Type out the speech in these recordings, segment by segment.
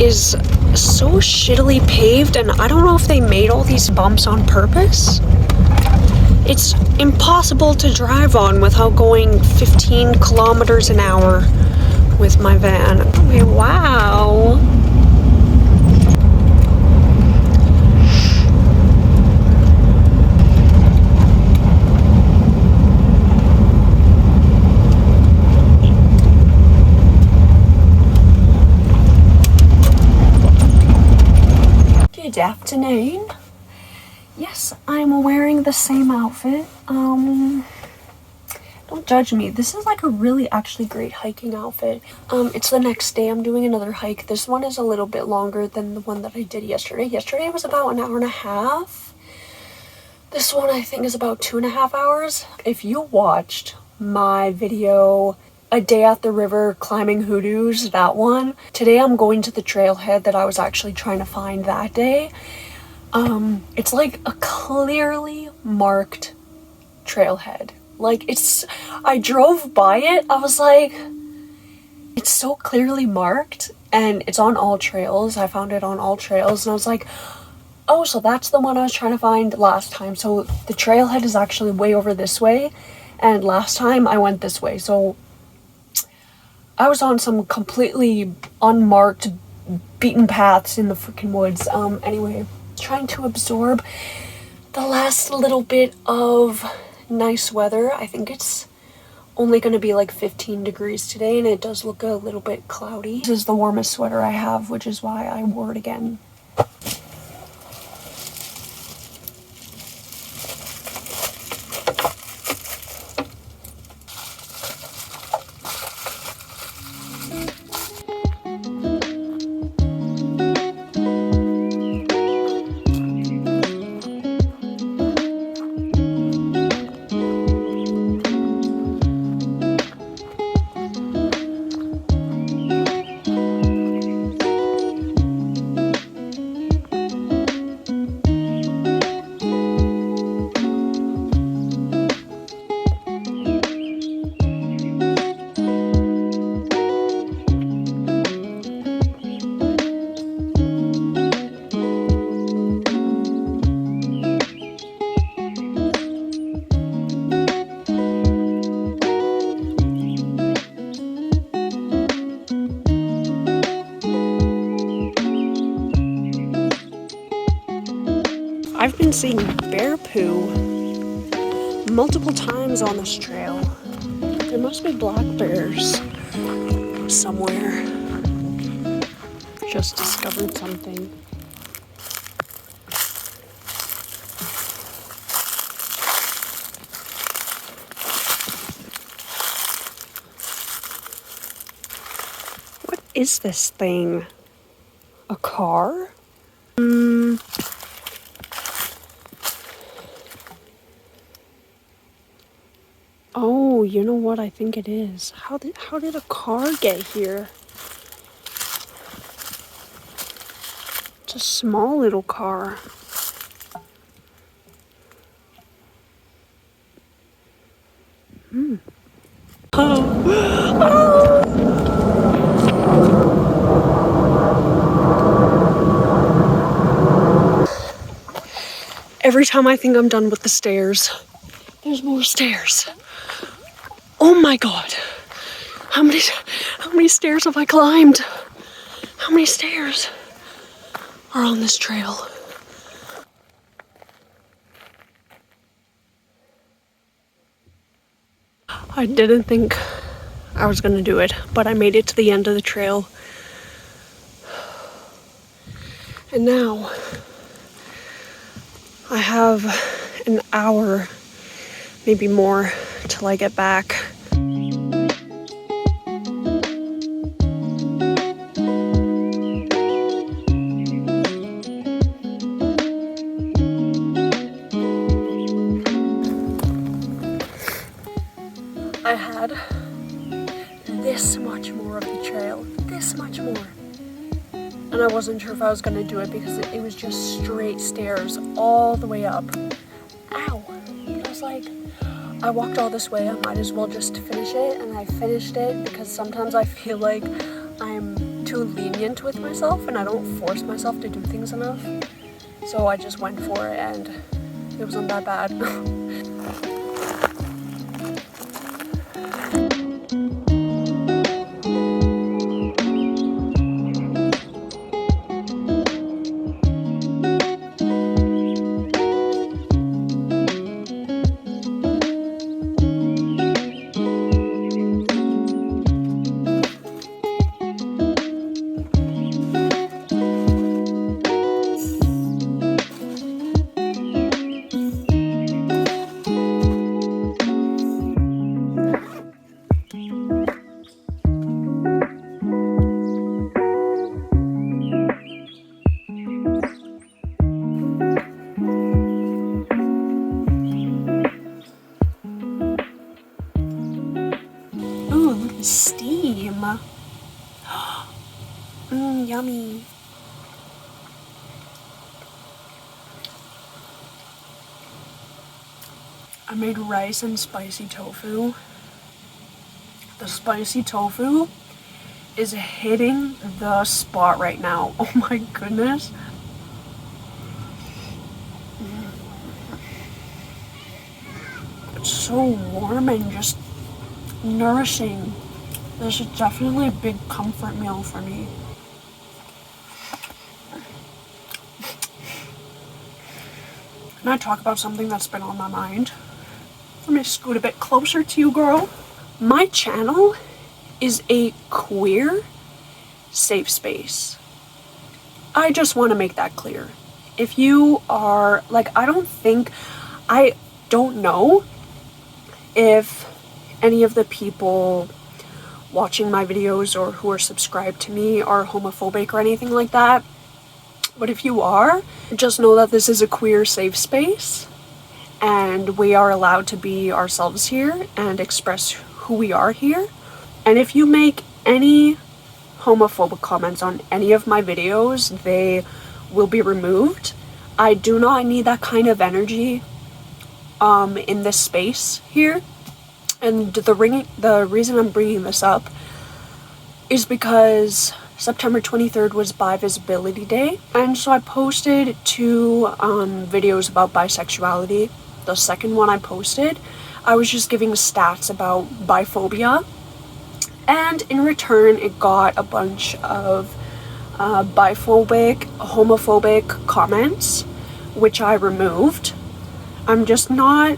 is so shittily paved, and I don't know if they made all these bumps on purpose. It's impossible to drive on without going 15 kilometers an hour with my van. Okay, wow. Good afternoon. Yes, I'm wearing the same outfit. Don't judge me. This is like a really actually great hiking outfit. It's the next day. I'm doing another hike. This one is a little bit longer than the one that I did yesterday. Yesterday was about an hour and a half. This one I think is about 2.5 hours. If you watched my video, A Day at the River Climbing Hoodoos, that one, today I'm going to the trailhead that I was actually trying to find that day. It's like a clearly marked trailhead. Like, I drove by it, I was like, it's so clearly marked, and it's on All Trails. I found it on All Trails, and I was like, oh, so that's the one I was trying to find last time. So the trailhead is actually way over this way, and last time I went this way. So I was on some completely unmarked, beaten paths in the freaking woods. Anyway, trying to absorb the last little bit of nice weather. I think it's only going to be like 15 degrees today, and it does look a little bit cloudy. This is the warmest sweater I have, which is why I wore it again. I've been seeing bear poo multiple times on this trail. There must be black bears somewhere. Just discovered something. What is this thing? A car? Oh, you know what I think it is. How did a car get here? It's a small little car. Every time I think I'm done with the stairs, there's more stairs. Oh my god. How many stairs have I climbed? How many stairs are on this trail? I didn't think I was gonna do it, but I made it to the end of the trail. And now I have an hour, maybe more, till I get back. I had this much more of the trail, this much more. And I wasn't sure if I was gonna do it because it was just straight stairs all the way up. Ow. But I was like, I walked all this way, I might as well just finish it. And I finished it because sometimes I feel like I'm too lenient with myself and I don't force myself to do things enough. So I just went for it and it wasn't that bad. Ooh, look at the steam. Yummy. I made rice and spicy tofu. The spicy tofu is hitting the spot right now. Oh my goodness. It's so warm and just nourishing. This is definitely a big comfort meal for me. Can I talk about something that's been on my mind? Let me scoot a bit closer to you, girl. My channel is a queer safe space. I just want to make that clear. If you are, like, I don't know if any of the people watching my videos or who are subscribed to me are homophobic or anything like that. But if you are, just know that this is a queer safe space and we are allowed to be ourselves here and express who we are here. And if you make any homophobic comments on any of my videos, they will be removed. I do not need that kind of energy in this space here. And the reason I'm bringing this up is because September 23rd was Bi Visibility Day, and so I posted 2 videos about bisexuality. The second one I posted, I was just giving stats about biphobia, and in return it got a bunch of biphobic, homophobic comments, which I removed. I'm just not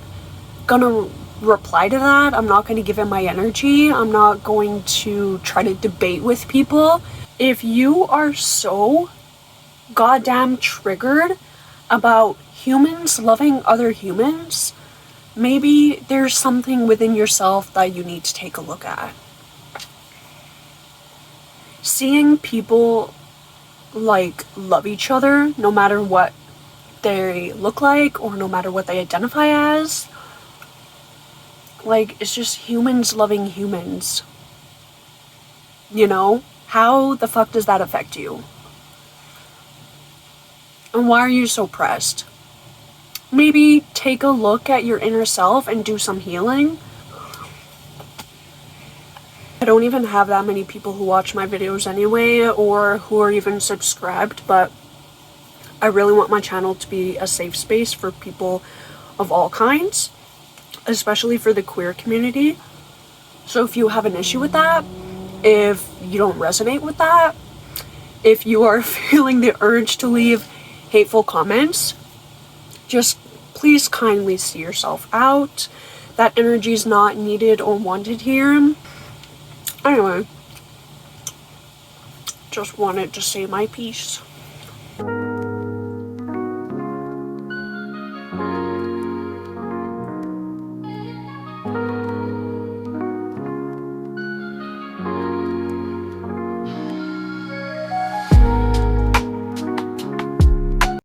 gonna reply to that. I'm not going to give it my energy. I'm not going to try to debate with people. If you are so goddamn triggered about humans loving other humans, maybe there's something within yourself that you need to take a look at. Seeing people like love each other no matter what they look like or no matter what they identify as, like, it's just humans loving humans. You know? How the fuck does that affect you? And why are you so pressed? Maybe take a look at your inner self and do some healing. I don't even have that many people who watch my videos anyway, or who are even subscribed, but I really want my channel to be a safe space for people of all kinds, especially for the queer community. So if you have an issue with that, if you don't resonate with that, if you are feeling the urge to leave hateful comments, just please kindly see yourself out. That energy is not needed or wanted here. Anyway, just wanted to say my piece.